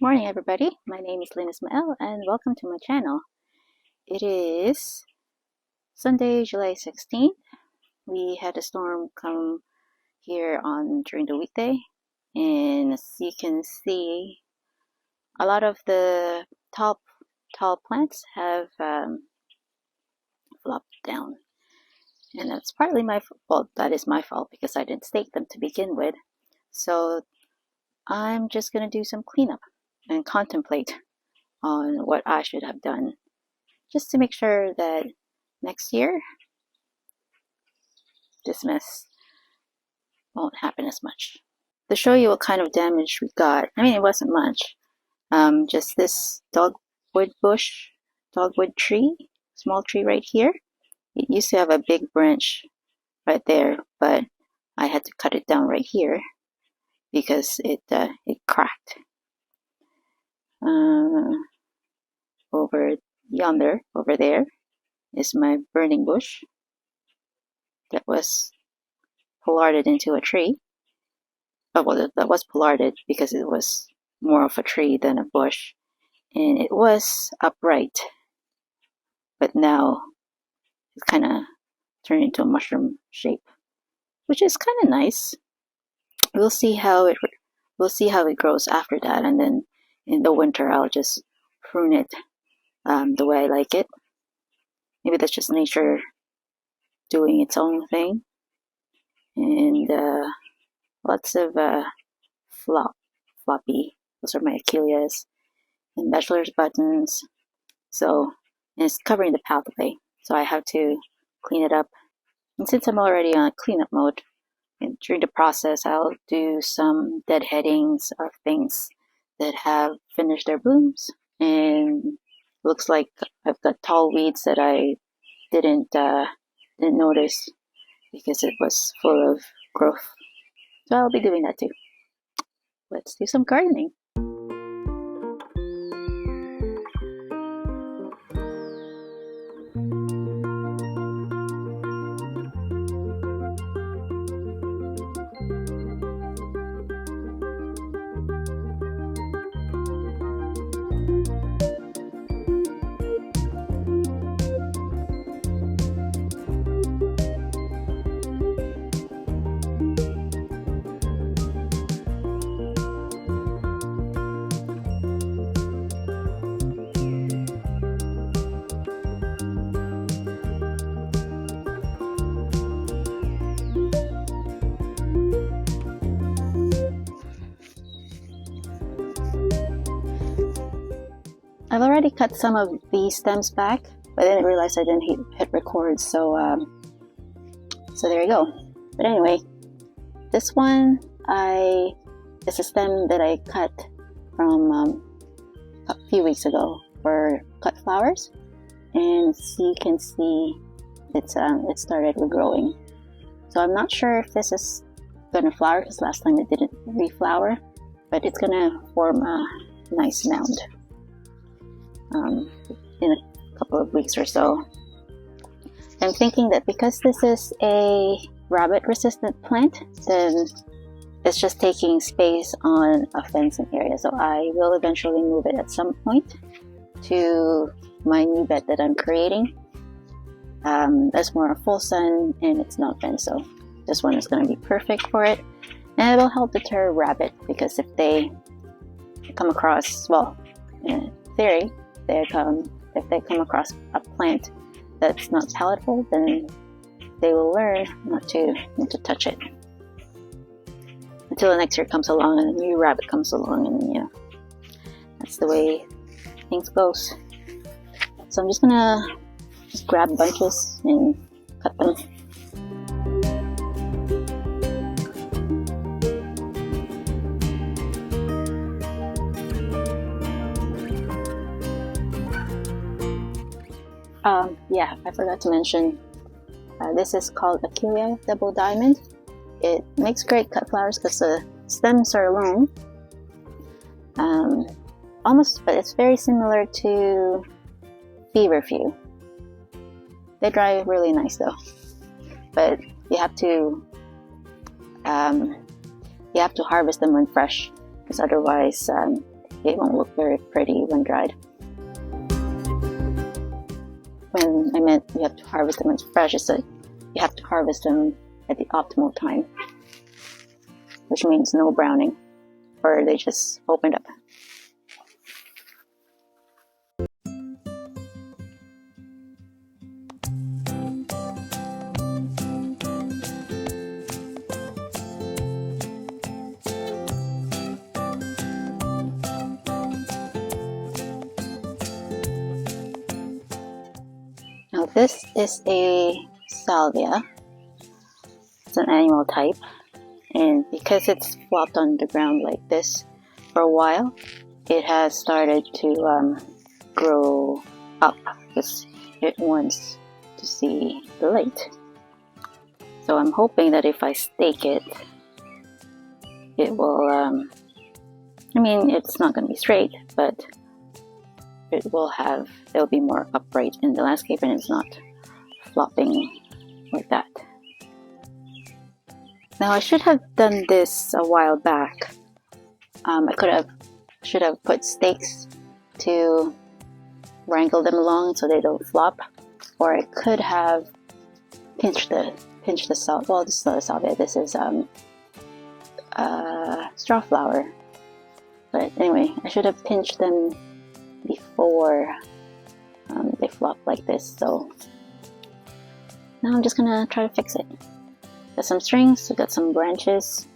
Morning everybody, my name is Lynn Ismael and welcome to my channel. It is Sunday, July 16th. We had a storm come here during the weekday, and as you can see, a lot of the tall plants have flopped down, and that's partly my fault. That is my fault because I didn't stake them to begin with. So I'm just gonna do some cleanup and contemplate on what I should have done, just to make sure that next year this mess won't happen as much. To show you what kind of damage we got, I mean, it wasn't much. Just this dogwood tree, small tree right here. It used to have a big branch right there, but I had to cut it down right here because it cracked. Over there is my burning bush that was pollarded into a tree. Oh, well, that was pollarded because it was more of a tree than a bush, and it was upright, but now it's kind of turned into a mushroom shape, which is kind of nice. We'll see how it grows after that, and then in the winter I'll just prune it the way I like it. Maybe that's just nature doing its own thing. And lots of floppy. Those are my Achilles and bachelor's buttons. So, and it's covering the pathway, so I have to clean it up. And since I'm already on cleanup mode, and during the process I'll do some deadheadings of things that have finished their blooms, and looks like I've got tall weeds that I didn't notice because it was full of growth. So I'll be doing that too. Let's do some gardening. I've already cut some of these stems back, but I didn't realize I didn't hit record, so there you go. But anyway, this one is a stem that I cut from a few weeks ago for cut flowers, and as you can see, it started regrowing. So I'm not sure if this is gonna flower because last time it didn't reflower, but it's gonna form a nice mound in a couple of weeks or so. I'm thinking that because this is a rabbit resistant plant, then it's just taking space on a fencing area, so I will eventually move it at some point to my new bed that I'm creating. There's more full sun and it's not fenced, so this one is going to be perfect for it, and it will help deter rabbit, because if they come across, well, in theory, if they come across a plant that's not palatable, then they will learn not to touch it until the next year comes along and a new rabbit comes along, and that's the way things goes. So I'm just gonna grab bunches and cut them. Yeah, I forgot to mention, this is called Achilles Double Diamond. It makes great cut flowers because the stems are long. But it's very similar to feverfew. They dry really nice though, but you have to harvest them when fresh, because otherwise it won't look very pretty when dried. When I meant you have to harvest them as fresh, is that you have to harvest them at the optimal time, which means no browning, or they just opened up. Now this is a salvia. It's an annual type, and because it's flopped on the ground like this for a while, it has started to grow up because it wants to see the light. So I'm hoping that if I stake it, it will, I mean, it's not going to be straight, but it'll be more upright in the landscape, and it's not flopping like that. Now I should have done this a while back. Should have put stakes to wrangle them along so they don't flop, or I could have pinched the salt. Well, this is not a salvia. This is straw flower. But anyway, I should have pinched them before they flop like this. So now I'm just gonna try to fix it. Got some strings, we got some branches.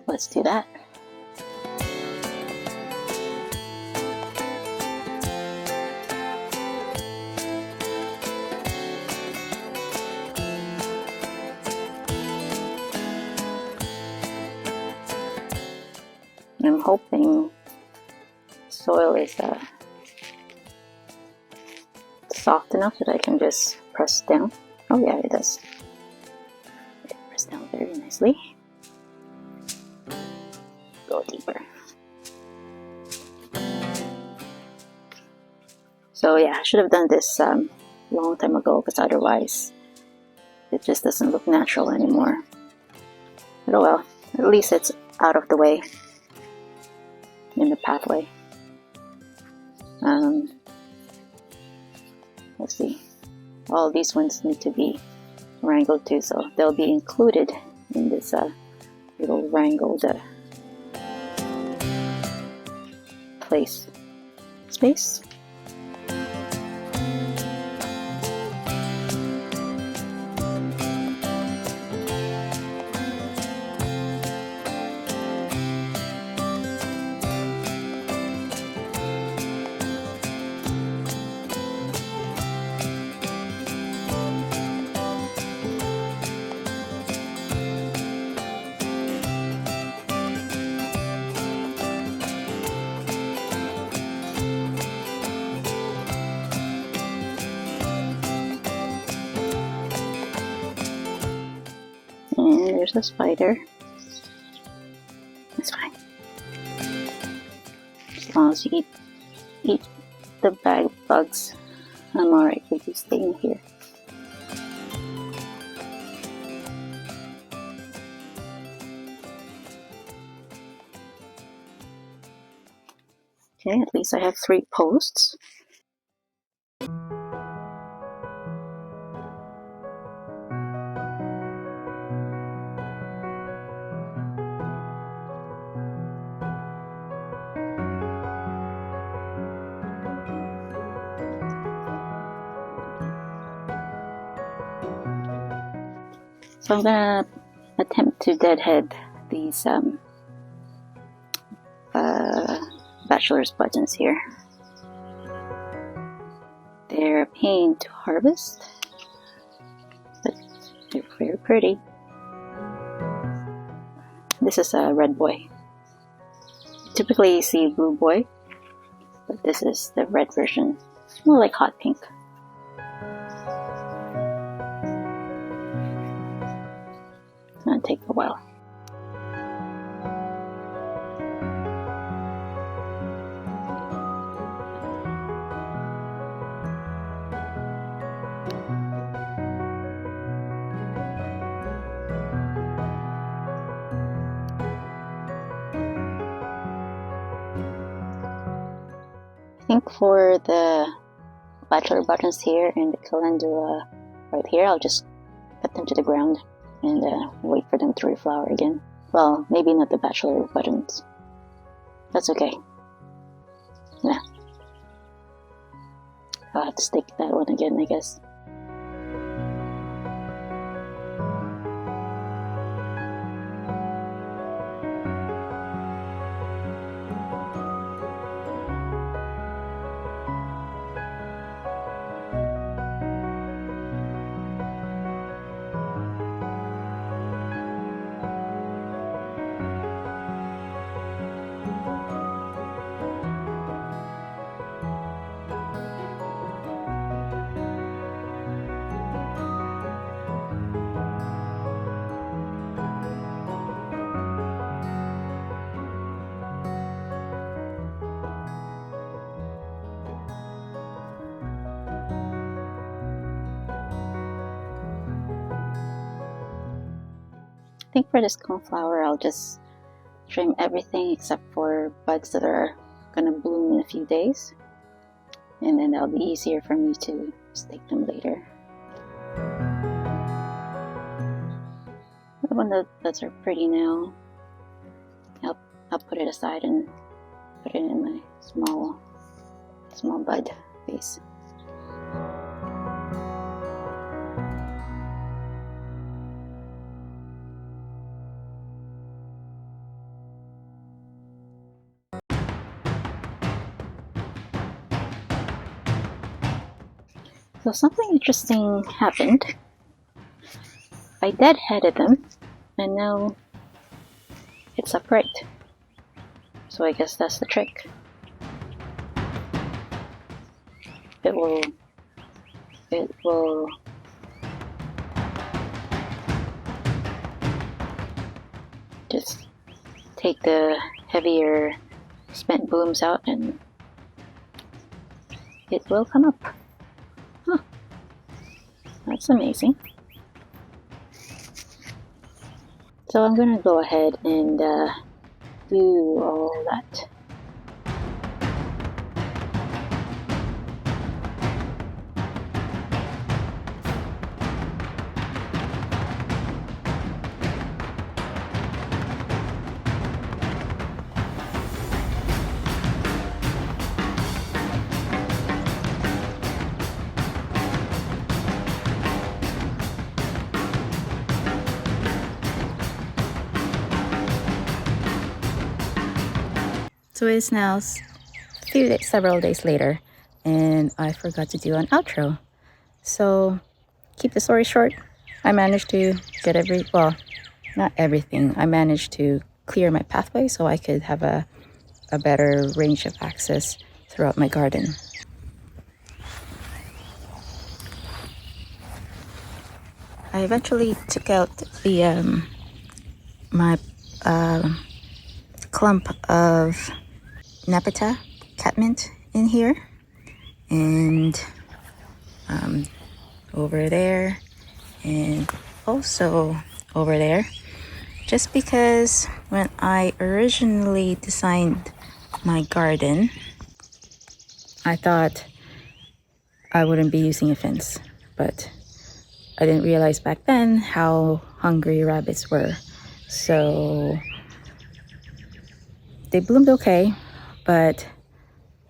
Let's do that. I'm hoping soil is soft enough that I can just press down. Oh yeah, it does. Press down very nicely. Go deeper. So yeah, I should have done this long time ago, because otherwise it just doesn't look natural anymore. But oh well, at least it's out of the way in the pathway. Let's see. All these ones need to be wrangled too, so they'll be included in this little wrangled space. And there's a spider. It's fine. As long as you eat the bag bugs, I'm alright with you staying here. Okay, at least I have 3 posts. So I'm gonna attempt to deadhead these bachelor's buttons here. They're a pain to harvest, but they're very pretty. This is a red boy. Typically you see blue boy, but this is the red version. It's more like hot pink. It's gonna take a while. I think for the bachelor buttons here and the calendula right here, I'll just cut them to the ground and wait for them to reflower again. Well, maybe not the bachelor buttons. That's okay. Yeah. I'll have to stick that one again, I guess. I think for this coneflower, I'll just trim everything except for buds that are gonna bloom in a few days, and then that'll be easier for me to stake them later. The one that's are pretty now, I'll put it aside and put it in my small bud vase. So something interesting happened. I deadheaded them, and now it's upright. So I guess that's the trick. It will just take the heavier spent blooms out and it will come up. Huh. That's amazing. So I'm gonna go ahead and do all that. So it's now several days later, and I forgot to do an outro. So keep the story short, I managed to get not everything. I managed to clear my pathway so I could have a better range of access throughout my garden. I eventually took out the my clump of Nepeta catmint in here, and over there, and also over there, just because when I originally designed my garden, I thought I wouldn't be using a fence, but I didn't realize back then how hungry rabbits were. So they bloomed okay, but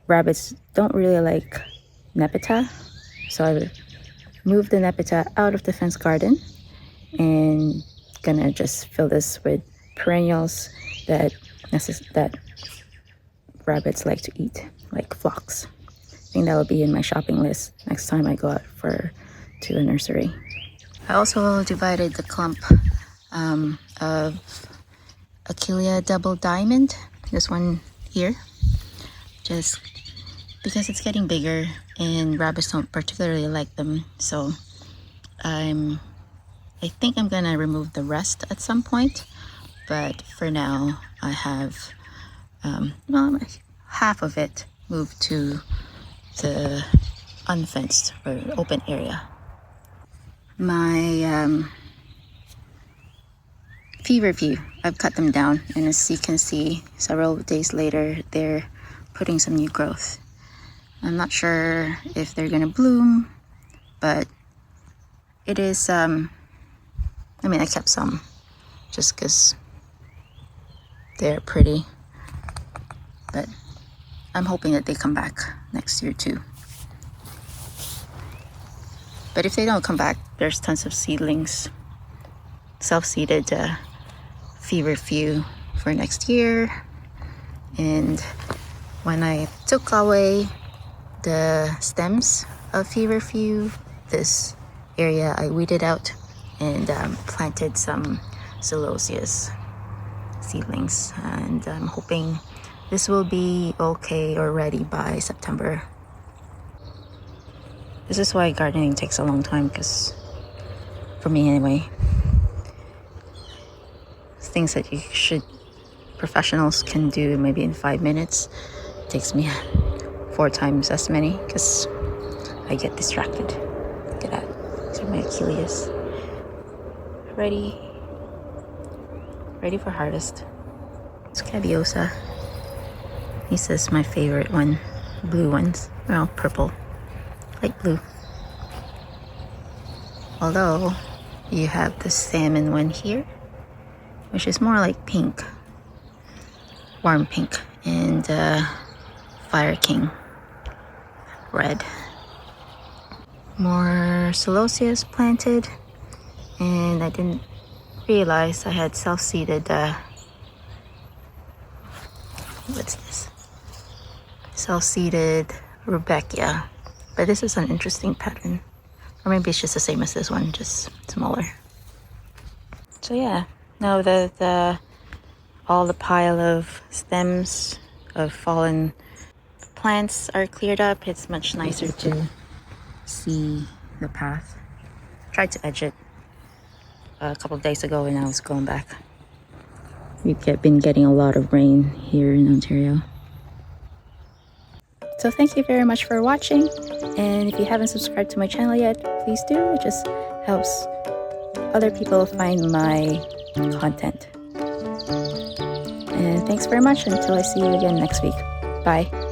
rabbits don't really like Nepeta. So I moved the Nepeta out of the fence garden and gonna just fill this with perennials that rabbits like to eat, like phlox. I think that will be in my shopping list next time I go out to a nursery. I also divided the clump of Achillea double diamond, this one here, just because it's getting bigger and rabbits don't particularly like them. So I think I'm gonna remove the rest at some point, but for now I have half of it moved to the unfenced or open area. My feverfew, I've cut them down, and as you can see, several days later they're putting some new growth. I'm not sure if they're gonna bloom, but it is, I mean, I kept some just because they're pretty, but I'm hoping that they come back next year too. But if they don't come back, there's tons of seedlings, self-seeded feverfew for next year. And when I took away the stems of feverfew, this area I weeded out and planted some celoseas seedlings, and I'm hoping this will be okay or ready by September. This is why gardening takes a long time, because for me anyway, things that professionals can do maybe in 5 minutes takes me 4 times as many, because I get distracted. Look at that. These are my Achilles. Ready for harvest. It's Cabiosa. This is my favorite one. Blue ones. Well, purple. Light blue. Although you have the salmon one here, which is more like pink. Warm pink. And Fire King red. More celoseas planted, and I didn't realize I had self-seeded what's this? Self-seeded Rudbeckia, but this is an interesting pattern, or maybe it's just the same as this one, just smaller. So yeah, now that all the pile of stems of fallen plants are cleared up, it's much nicer to see the path. Tried to edge it a couple of days ago when I was going back. We've been getting a lot of rain here in Ontario. So thank you very much for watching, and if you haven't subscribed to my channel yet, please do. It just helps other people find my content. And thanks very much. Until I see you again next week. Bye.